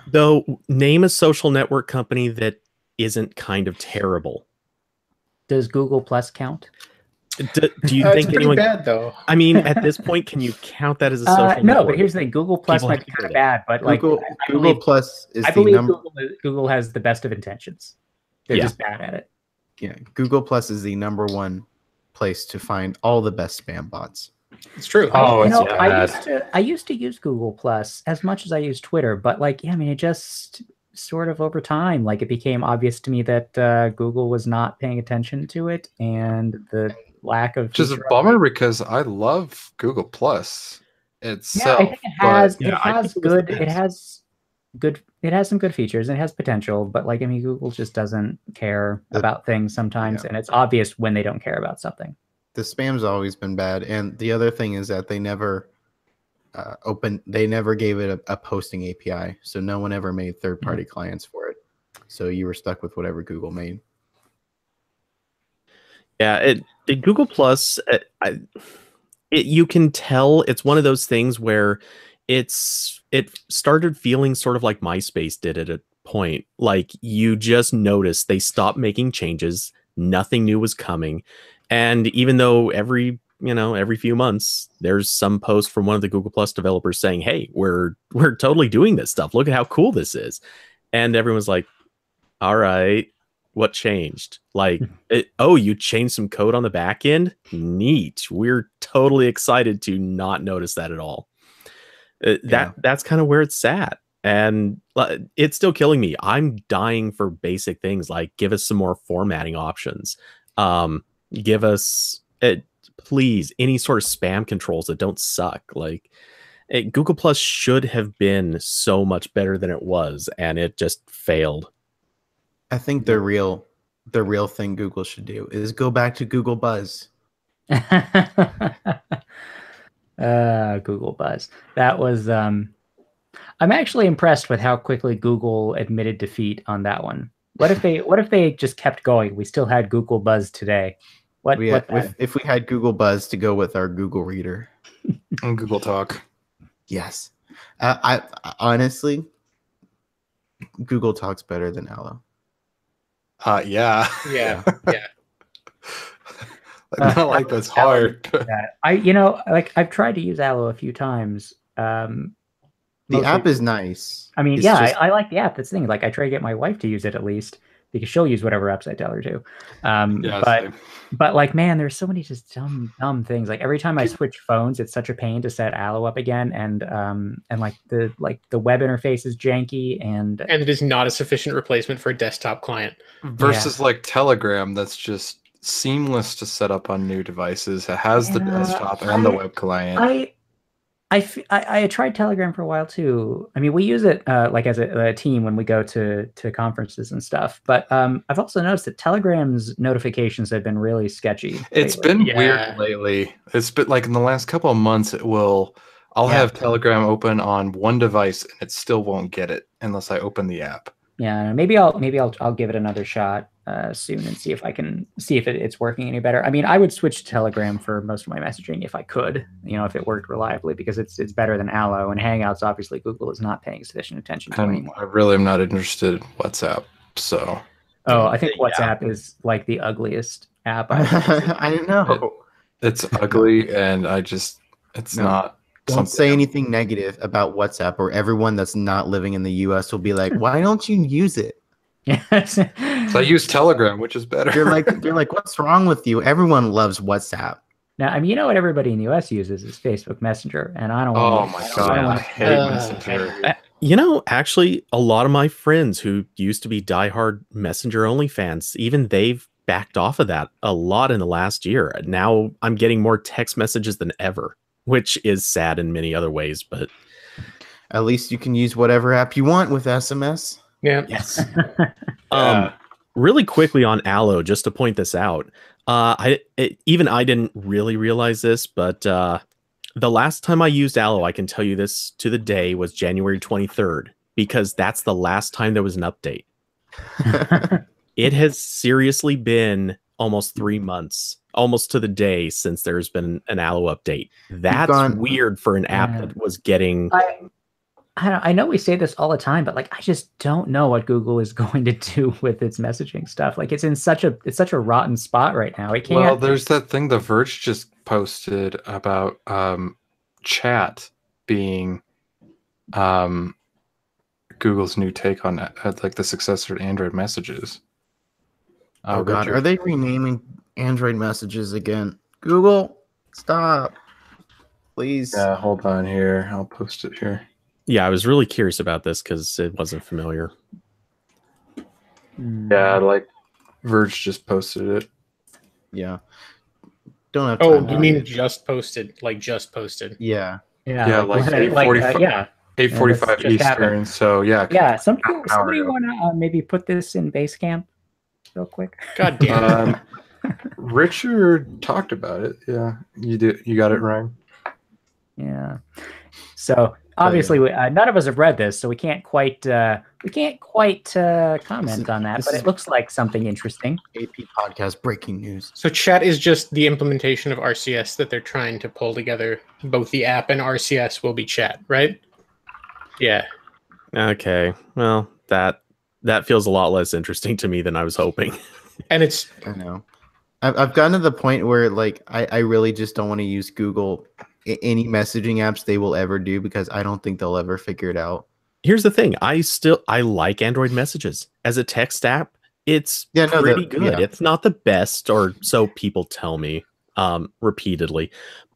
Though, name a social network company that isn't kind of terrible. Does Google Plus count? Do you think anyone? Bad though. I mean, at this point, can you count that as a social network? No, but here's the thing: Google Plus might be kind of bad, but Google Plus is I believe Google has the best of intentions. They're just bad at it. Yeah, Google Plus is the #1 place to find all the best spam bots. It's true. Oh, it's bad. I used to use Google Plus as much as I use Twitter, but like, yeah, I mean, it just sort of over time, like it became obvious to me that Google was not paying attention to it, and the lack of which is a bummer because I love Google Plus itself. I think it has good. It has some good features and it has potential, but like I mean, Google just doesn't care about things sometimes, and it's obvious when they don't care about something. The spam's always been bad, and the other thing is that they never they never gave it a posting API, so no one ever made third-party clients for it. So you were stuck with whatever Google made. Yeah, Google Plus, you can tell it's one of those things where it started feeling sort of like MySpace did at a point. Like you just noticed they stopped making changes, nothing new was coming, and even though every few months there's some post from one of the Google Plus developers saying, "Hey, we're totally doing this stuff. Look at how cool this is," and everyone's like, "All right." What changed? Like, you changed some code on the back end? Neat. We're totally excited to not notice that at all. That's kind of where it's at. And it's still killing me. I'm dying for basic things like give us some more formatting options. Give us, please, any sort of spam controls that don't suck. Like, Google Plus should have been so much better than it was, and it just failed. I think the real thing Google should do is go back to Google Buzz. Google Buzz. That was I'm actually impressed with how quickly Google admitted defeat on that one. What if they just kept going? We still had Google Buzz today. If we had Google Buzz to go with our Google Reader and Google Talk. Yes. I honestly, Google Talk's better than Allo. Yeah. Not like that's hard. I've tried to use Allo a few times. The app is nice. I mean, I like the app. That's the thing. Like, I try to get my wife to use it at least because she'll use whatever apps I tell her to. But like, man, there's so many just dumb things. Like every time I switch phones, it's such a pain to set Allo up again, and like the web interface is janky, and it is not a sufficient replacement for a desktop client. Versus like Telegram, that's just seamless to set up on new devices. It has the desktop and the web client. I tried Telegram for a while too. I mean, we use it like as a team when we go to conferences and stuff. But I've also noticed that Telegram's notifications have been really sketchy. It's been weird lately. It's been like in the last couple of months. I'll have Telegram open on one device and it still won't get it unless I open the app. Yeah, maybe I'll give it another shot soon and see if it's working any better. I mean, I would switch to Telegram for most of my messaging if I could, if it worked reliably, because it's better than Allo, and Hangouts obviously Google is not paying sufficient attention to anymore. I really am not interested in WhatsApp. So I think WhatsApp is like the ugliest app. I didn't know. It's ugly, and it's not. Don't say anything negative about WhatsApp, or everyone that's not living in the US will be like, "Why don't you use it?" Yes. So I use Telegram, which is better. You're like, "What's wrong with you?" Everyone loves WhatsApp. Now, I mean, what everybody in the US uses is Facebook Messenger, and I don't. Oh my god, I hate Messenger. Actually, a lot of my friends who used to be diehard Messenger only fans, even they've backed off of that a lot in the last year. Now I'm getting more text messages than ever, which is sad in many other ways, but at least you can use whatever app you want with SMS. Yeah. Yes. Really quickly on Allo, just to point this out, I didn't really realize this, but the last time I used Allo, I can tell you this to the day, was January 23rd, because that's the last time there was an update. It has seriously been almost 3 months, almost to the day, since there's been an Allo update. That's weird for an app that was getting... I know we say this all the time, but like, I just don't know what Google is going to do with its messaging stuff. Like, it's in such a rotten spot right now. It can't. Well, there's that thing The Verge just posted about chat being Google's new take on like the successor to Android messages. Oh god, are they renaming Android messages again? Google, stop, please. Yeah, hold on here. I'll post it here. Yeah, I was really curious about this because it wasn't familiar. Yeah, like Verge just posted it. Yeah. Don't have time. Oh, you mean just posted? Like just posted? Yeah. Yeah, like 8:45. 8:45 just Eastern. happened. So yeah. Yeah, somebody ago. want to maybe put this in Basecamp real quick? God damn it. Richard talked about it. Yeah, you did. You got it, Ryan. Yeah. So obviously, none of us have read this, so we can't quite comment on that. But it looks like something interesting. AP podcast breaking news. So chat is just the implementation of RCS that they're trying to pull together. Both the app and RCS will be chat, right? Yeah. Okay. Well, that feels a lot less interesting to me than I was hoping. And it's I know. I've gotten to the point where like I really just don't want to use Google any messaging apps they will ever do because I don't think they'll ever figure it out. Here's the thing. I like Android messages as a text app. It's pretty good. Yeah. It's not the best, or so people tell me repeatedly,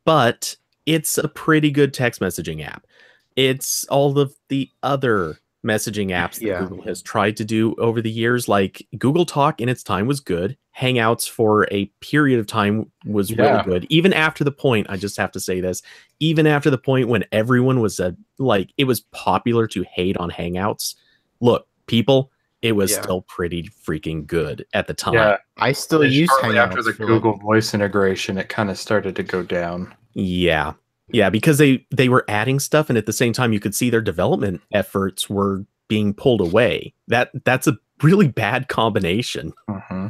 but it's a pretty good text messaging app. It's all of the other messaging apps that Google has tried to do over the years. Like Google Talk in its time was good. Hangouts for a period of time was really good. Even after the point, I just have to say this, even after the point when everyone was like, it was popular to hate on Hangouts. Look, people, it was still pretty freaking good at the time. Yeah, I still use Hangouts. After the Google Voice integration, it kind of started to go down. Yeah. Yeah, because they were adding stuff, and at the same time, you could see their development efforts were being pulled away. That's a really bad combination. Mm-hmm.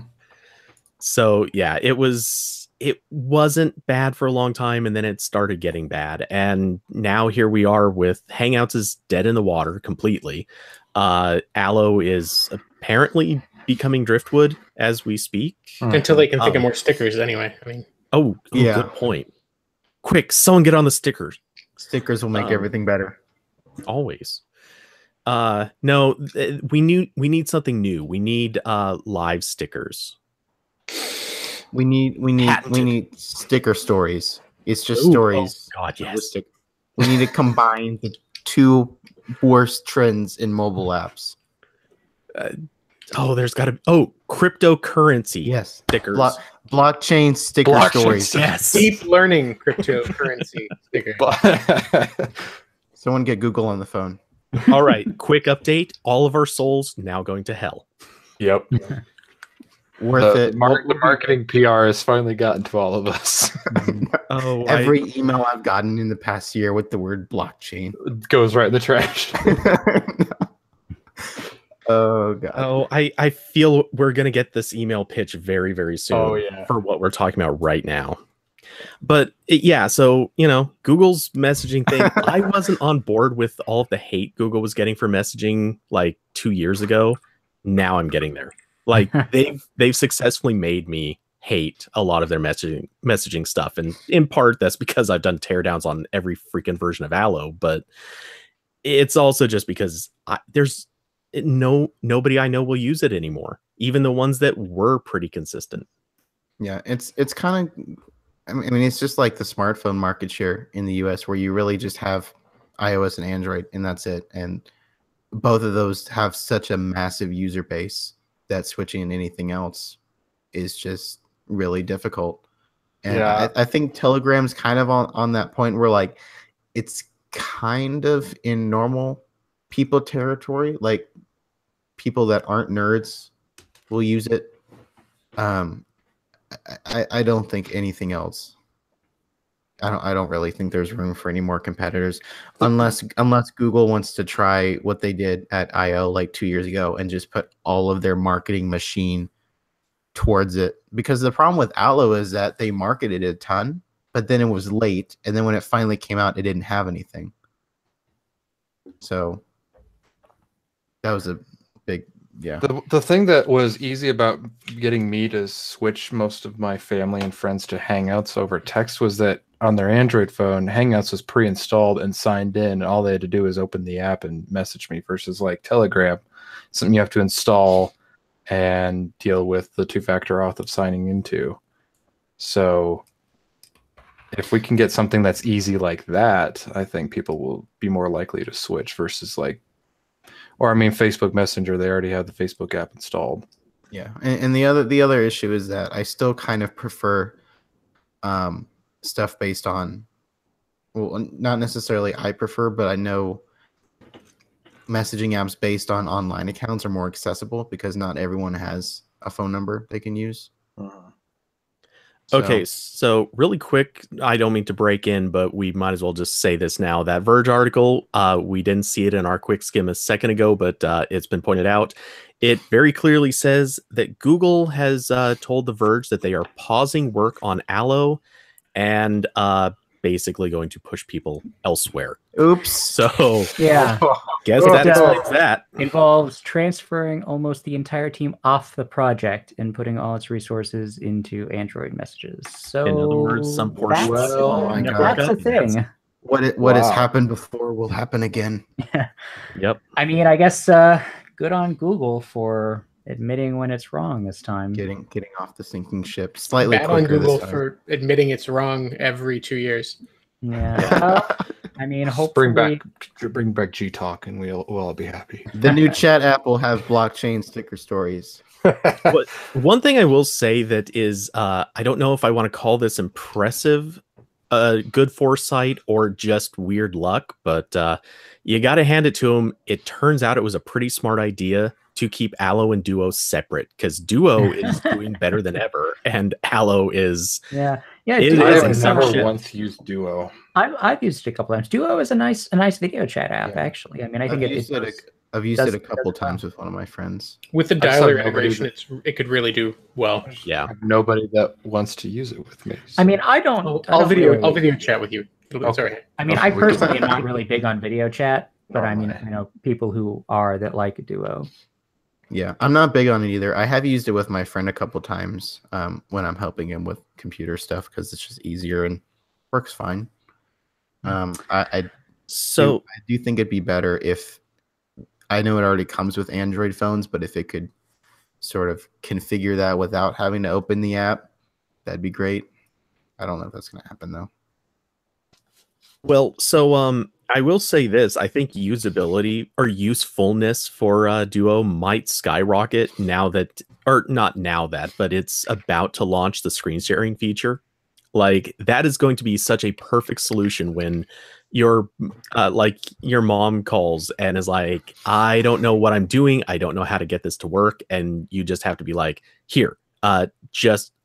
So yeah, it wasn't bad for a long time, and then it started getting bad, and now here we are with Hangouts is dead in the water completely. Allo is apparently becoming Driftwood as we speak, until they can think of more stickers. Anyway, I mean, good point. Quick, someone get on the stickers. Stickers will make everything better. Always. No, we need something new. We need live stickers. We need sticker stories. It's just stories. Oh God, yes. We need to combine the two worst trends in mobile apps. There's got to cryptocurrency. Yes, stickers. Blockchain sticker stories. Yes, deep learning cryptocurrency sticker. Someone get Google on the phone. All right, quick update. All of our souls now going to hell. Yep. Worth it. The marketing PR has finally gotten to all of us. Every email I've gotten in the past year with the word blockchain goes right in the trash. Oh God. Oh, I feel we're gonna get this email pitch very, very soon for what we're talking about right now. But so Google's messaging thing, I wasn't on board with all of the hate Google was getting for messaging like 2 years ago. Now I'm getting there. Like they've successfully made me hate a lot of their messaging stuff, and in part that's because I've done teardowns on every freaking version of Allo, but it's also just because there's nobody I know will use it anymore, even the ones that were pretty consistent. Yeah, it's kind of, I mean, it's just like the smartphone market share in the US, where you really just have iOS and Android, and that's it. And both of those have such a massive user base that switching in anything else is just really difficult. And I think Telegram's kind of on that point where like it's kind of in normal people territory, like people that aren't nerds will use it. I don't think anything else. I don't really think there's room for any more competitors unless Google wants to try what they did at I/O like 2 years ago and just put all of their marketing machine towards it. Because the problem with Allo is that they marketed it a ton, but then it was late, and then when it finally came out, it didn't have anything. So that was a big The thing that was easy about getting me to switch most of my family and friends to Hangouts over text was that on their Android phone, Hangouts was pre-installed and signed in, and all they had to do is open the app and message me, versus like Telegram, something you have to install and deal with the two-factor auth of signing into. So if we can get something that's easy like that, I think people will be more likely to switch versus like, or I mean, Facebook Messenger, they already have the Facebook app installed. Yeah, and the other issue is that I still kind of prefer stuff based on, well, not necessarily I prefer, but I know messaging apps based on online accounts are more accessible because not everyone has a phone number they can use. Okay, so really quick, I don't mean to break in, but we might as well just say this now. That Verge article, we didn't see it in our quick skim a second ago, but it's been pointed out. It very clearly says that Google has told The Verge that they are pausing work on Allo and basically going to push people elsewhere. Oops. So Yeah. guess that explains that. Involves transferring almost the entire team off the project and putting all its resources into Android messages. So In other words, some portion. Oh my God. That's a thing. What has happened before will happen again. Yep. I mean, I guess good on Google for admitting when it's wrong this time. Getting off the sinking ship slightly Bad on quicker Google this time. for admitting it's wrong every 2 years. Yeah. I mean, hopefully bring back G-Talk, and we'll all be happy. The new chat app will have blockchain sticker stories. But one thing I will say that is, I don't know if I want to call this impressive, good foresight or just weird luck, but you got to hand it to them. It turns out it was a pretty smart idea to keep Allo and Duo separate, because Duo is doing better than ever, and Allo is I've never once used Duo. I've used it a couple times. Duo is a nice video chat app, actually. I mean, I think I've used it a couple times with one of my friends. With the dialer integration, it could really do well. Yeah. I have nobody that wants to use it with me. So. I mean, I don't. I'll video chat with you. Sorry. I mean, I personally am not really big on video chat, but I mean, I know people who are that like Duo. Yeah, I'm not big on it either. I have used it with my friend a couple times when I'm helping him with computer stuff because it's just easier and works fine. I do think it'd be better if, I know it already comes with Android phones, but if it could sort of configure that without having to open the app, that'd be great. I don't know if that's going to happen though. Well, so I will say this. I think usability or usefulness for Duo might skyrocket now that, or not now that, but it's about to launch the screen sharing feature. Like, that is going to be such a perfect solution when your mom calls and is like, I don't know what I'm doing. I don't know how to get this to work. And you just have to be like, here, I'm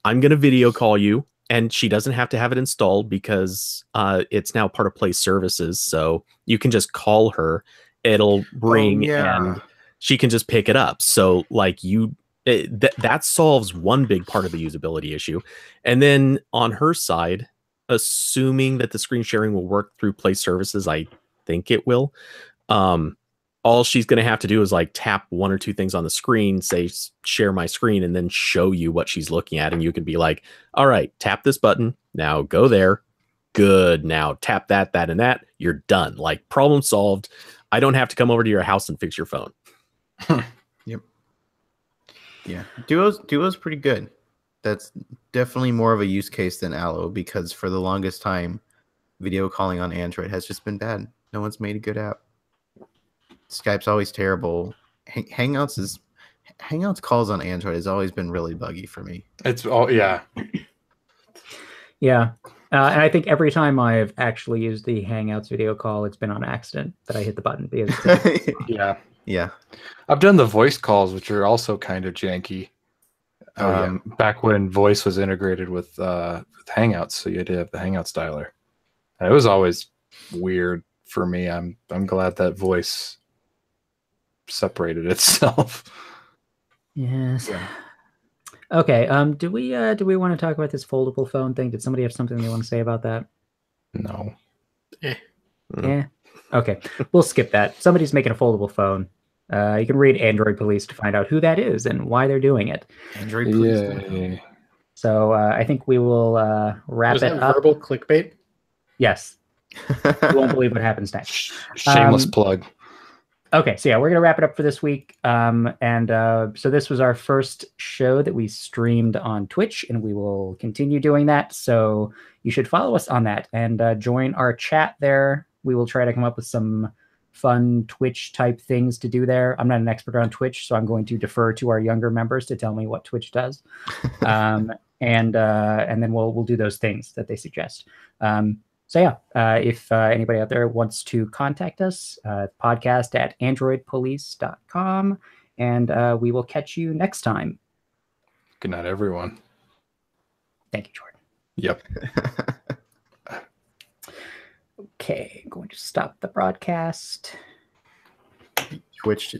going to video call you. And she doesn't have to have it installed because it's now part of Play Services. So you can just call her, it'll ring, and she can just pick it up. So like that solves one big part of the usability issue. And then on her side, assuming that the screen sharing will work through Play Services, I think it will. All she's going to have to do is like tap one or two things on the screen, say share my screen, and then show you what she's looking at. And you can be like, all right, tap this button. Now go there. Good. Now tap that, and that. You're done. Like, problem solved. I don't have to come over to your house and fix your phone. Yep. Yeah. Duo's pretty good. That's definitely more of a use case than Allo, because for the longest time, video calling on Android has just been bad. No one's made a good app. Skype's always terrible. Hangouts calls on Android has always been really buggy for me. It's all yeah. And I think every time I've actually used the Hangouts video call, it's been on accident that I hit the button. Yeah. I've done the voice calls, which are also kind of janky. Back when voice was integrated with Hangouts, so you had to have the Hangouts dialer. And it was always weird for me. I'm glad that voice separated itself. Yes. Yeah. Okay. Do we want to talk about this foldable phone thing? Did somebody have something they want to say about that? No. Yeah. Okay. We'll skip that. Somebody's making a foldable phone. You can read Android Police to find out who that is and why they're doing it. Android Police. Yeah. So I think we will wrap it up. Verbal clickbait? Yes. You won't believe what happens next. Shameless plug. Okay, so yeah, we're gonna wrap it up for this week. So this was our first show that we streamed on Twitch, and we will continue doing that. So you should follow us on that and join our chat there. We will try to come up with some fun Twitch type things to do there. I'm not an expert on Twitch, so I'm going to defer to our younger members to tell me what Twitch does. And then we'll do those things that they suggest. So yeah, if anybody out there wants to contact us, podcast at androidpolice.com, and we will catch you next time. Good night, everyone. Thank you, Jordan. Yep. Okay, going to stop the broadcast. Twitch